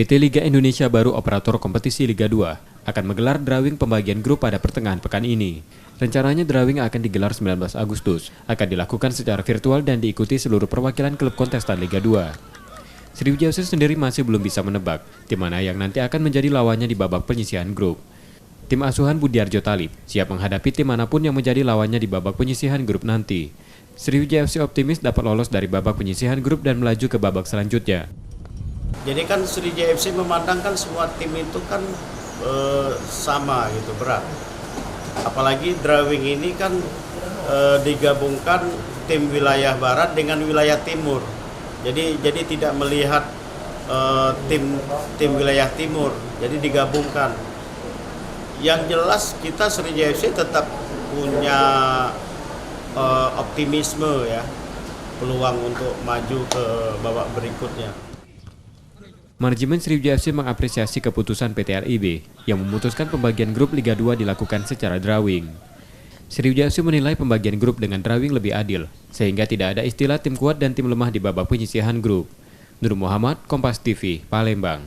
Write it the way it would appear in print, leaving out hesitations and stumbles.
PT Liga Indonesia baru operator kompetisi Liga 2 akan menggelar drawing pembagian grup pada pertengahan pekan ini. Rencananya drawing akan digelar 19 Agustus, akan dilakukan secara virtual dan diikuti seluruh perwakilan klub kontestan Liga 2. Sriwijaya FC sendiri masih belum bisa menebak tim mana yang nanti akan menjadi lawannya di babak penyisihan grup. Tim asuhan Budiarjo Talib siap menghadapi tim manapun yang menjadi lawannya di babak penyisihan grup nanti. Sriwijaya FC optimis dapat lolos dari babak penyisihan grup dan melaju ke babak selanjutnya. Jadi kan Sriwijaya FC memandangkan semua tim itu kan sama gitu, berat. Apalagi drawing ini kan digabungkan tim wilayah barat dengan wilayah timur. Jadi tidak melihat tim wilayah timur, jadi digabungkan. Yang jelas kita Sriwijaya FC tetap punya optimisme ya, peluang untuk maju ke babak berikutnya. Manajemen Sriwijaya FC mengapresiasi keputusan PT LIB yang memutuskan pembagian grup Liga 2 dilakukan secara drawing. Sriwijaya FC menilai pembagian grup dengan drawing lebih adil, sehingga tidak ada istilah tim kuat dan tim lemah di babak penyisihan grup. Nur Muhammad, Kompas TV, Palembang.